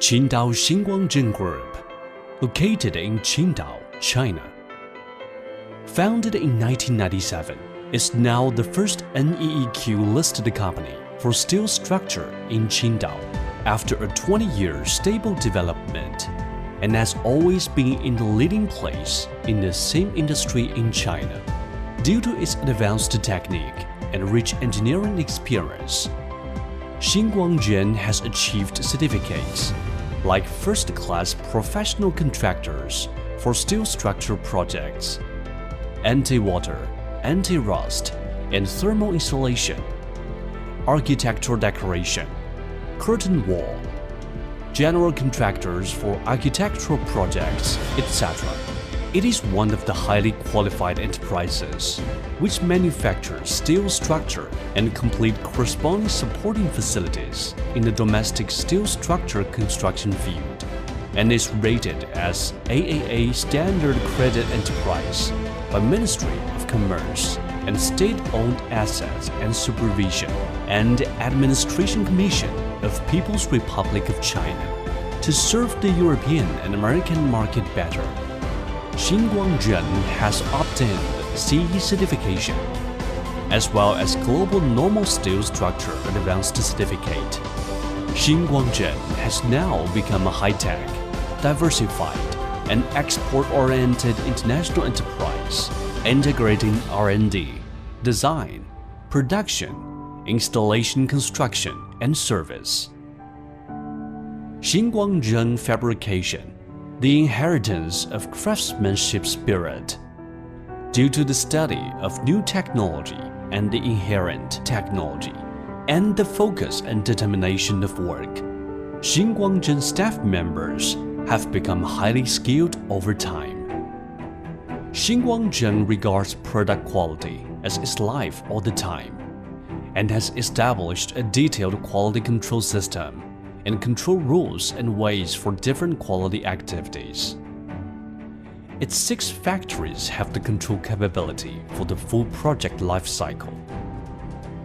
Qingdao Xinguangzheng Group, located in Qingdao, China. Founded in 1997, is now the first NEEQ-listed company for steel structure in Qingdao after a 20-year stable development, and has always been in the leading place in the same industry in China. Due to its advanced technique and rich engineering experience, Xinguangzheng has achieved certificates like first-class professional contractors for steel structure projects, anti-water, anti-rust, and thermal insulation, architectural decoration, curtain wall, general contractors for architectural projects, etc. It is one of the highly qualified enterprises which manufactures steel structure and complete corresponding supporting facilities in the domestic steel structure construction field, and is rated as AAA Standard Credit Enterprise by Ministry of Commerce and State-Owned Assets and Supervision and Administration Commission of People's Republic of China to serve the European and American market better. Xinguangzheng has obtained CE certification, as well as Global Normal Steel Structure Advanced Certificate. Xinguangzheng has now become a high-tech, diversified, and export-oriented international enterprise, integrating R&D, design, production, installation, construction, and service. Xinguangzheng Fabrication, the inheritance of craftsmanship spirit. Due to the study of new technology and the inherent technology, and the focus and determination of work, Xinguangzheng staff members have become highly skilled over time. Xinguangzheng regards product quality as its life all the time, and has established a detailed quality control system and control rules and ways for different quality activities. Its 6 factories have the control capability for the full project life cycle.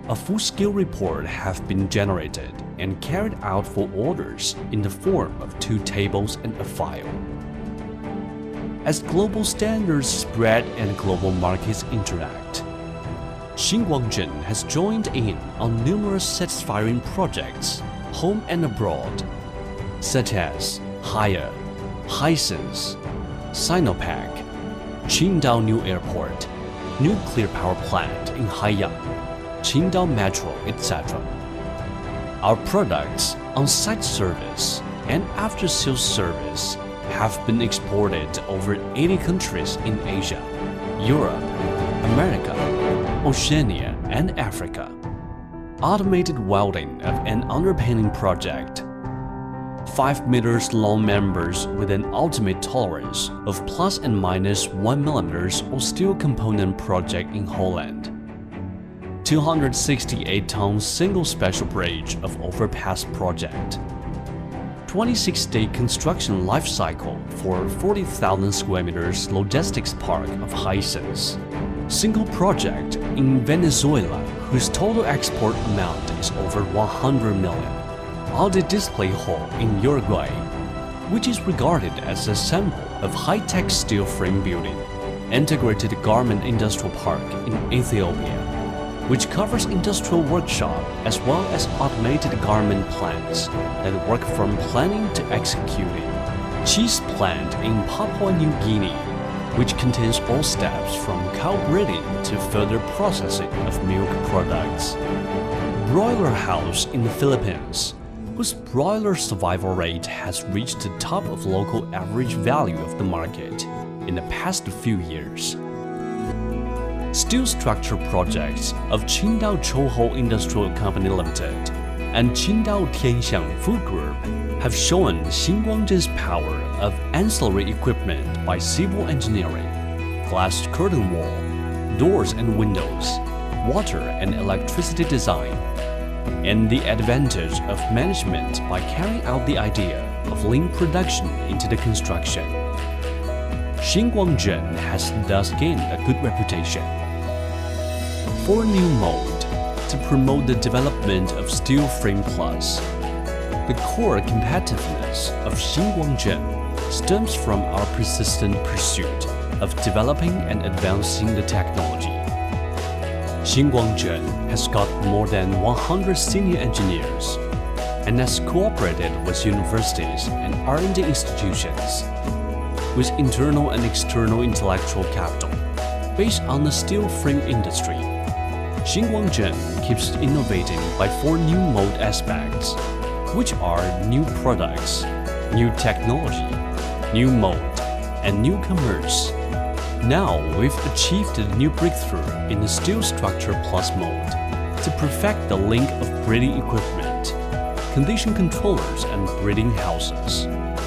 A full-scale report has been generated and carried out for orders in the form of 2 tables and a file. As global standards spread and global markets interact, Xinguangzheng has joined in on numerous satisfying projects home and abroad, such as Haier, Hisense, Sinopec, Qingdao New Airport, Nuclear Power Plant in Haiyang, Qingdao Metro, etc. Our products, on-site service, and after-sales service have been exported to over 80 countries in Asia, Europe, America, Oceania, and Africa. Automated welding of an underpinning project, 5 meters long members with an ultimate tolerance of plus and minus 1 millimeters of steel component project in Holland, 268-ton single special bridge of overpass project, 26-day construction life cycle for 40,000 square meters logistics park of Hisense, single project in Venezuela whose total export amount is over 100 million, Audi display hall in Uruguay, which is regarded as a sample of high-tech steel frame building, integrated garment industrial park in Ethiopia, which covers industrial workshop as well as automated garment plants that work from planning to executing, cheese plant in Papua New Guinea, which contains all steps from cow breeding to further processing of milk products. Broiler house in the Philippines, whose broiler survival rate has reached the top of local average value of the market in the past few years. Steel structure projects of Qingdao Chouhou Industrial Company Limited and Qingdao Tianxiang Food Group have shown Xinguangzheng's power of ancillary equipment by civil engineering, glass curtain wall, doors and windows, water and electricity design, and the advantage of management by carrying out the idea of lean production into the construction. Xinguangzheng has thus gained a good reputation. For a new mode to promote the development of Steel Frame Plus, The core competitiveness of Xinguangzheng stems from our persistent pursuit of developing and advancing the technology. Xinguangzheng has got more than 100 senior engineers and has cooperated with universities and R&D institutions, with internal and external intellectual capital based on the steel frame industry. Xinguangzheng keeps innovating by 4 new mode aspects, which are new products, new technology, new mode, and new commerce. Now we've achieved a new breakthrough in the steel structure plus mode to perfect the link of breeding equipment, condition controllers, and breeding houses.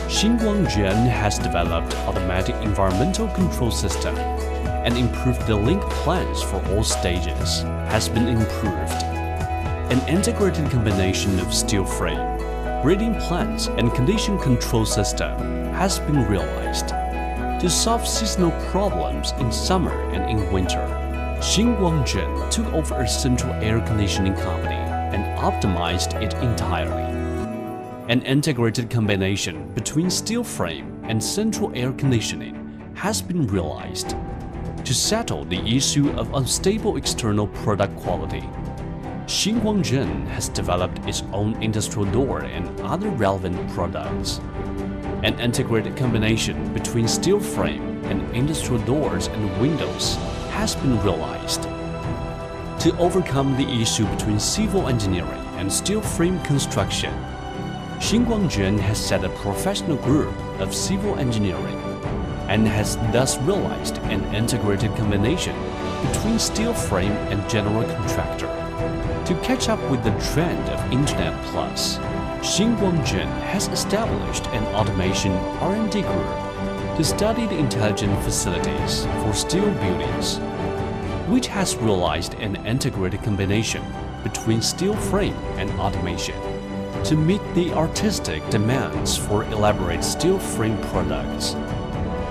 Xinguangzheng has developed automatic environmental control system and improved the link plans for all stages has been improved. An integrated combination of steel frame, breeding plants, and condition control system has been realized to solve seasonal problems in summer and in winter. Xinguangzheng took over a central air conditioning company and optimized it entirely. An integrated combination between steel frame and central air conditioning has been realized to settle the issue of unstable external product quality. Xinguangzheng has developed its own industrial door and other relevant products. An integrated combination between steel frame and industrial doors and windows has been realized. To overcome the issue between civil engineering and steel frame construction, Xinguangzheng has set a professional group of civil engineering and has thus realized an integrated combination between steel frame and general contractor. To catch up with the trend of Internet Plus, Xinguangzheng has established an automation R&D group to study the intelligent facilities for steel buildings, which has realized an integrated combination between steel frame and automation to meet the artistic demands for elaborate steel frame products.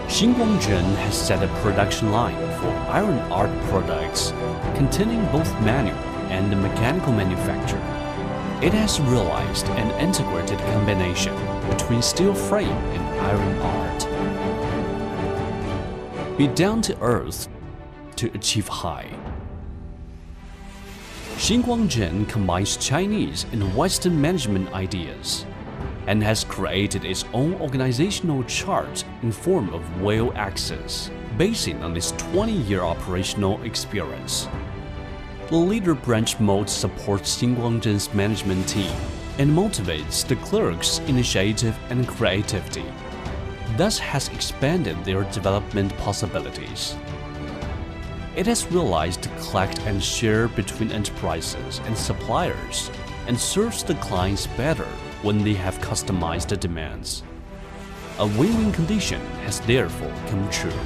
Xinguangzheng has set a production line for iron art products containing both manual and mechanical manufacture. It has realized an integrated combination between steel frame and iron art. Be down to earth to achieve high. Xinguangzheng combines Chinese and Western management ideas and has created its own organizational chart in form of whale axis, basing on its 20-year operational experience. The leader branch mode supports Xinguangzheng's management team and motivates the clerks' initiative and creativity, thus has expanded their development possibilities. It has realized to collect and share between enterprises and suppliers and serves the clients better when they have customized demands. A win-win condition has therefore come true.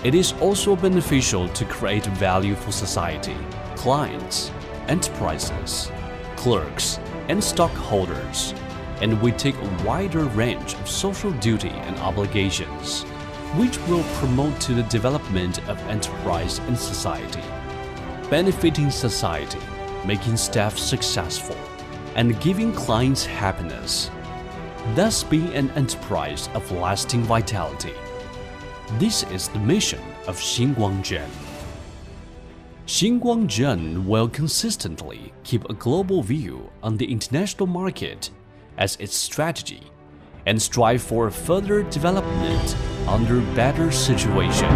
It is also beneficial to create value for society, clients, enterprises, clerks, and stockholders, and we take a wider range of social duty and obligations, which will promote to the development of enterprise and society, benefiting society, making staff successful, and giving clients happiness, thus being an enterprise of lasting vitality. This is the mission of Xinguangzheng. Xinguangzheng will consistently keep a global view on the international market as its strategy and strive for further development under better situation.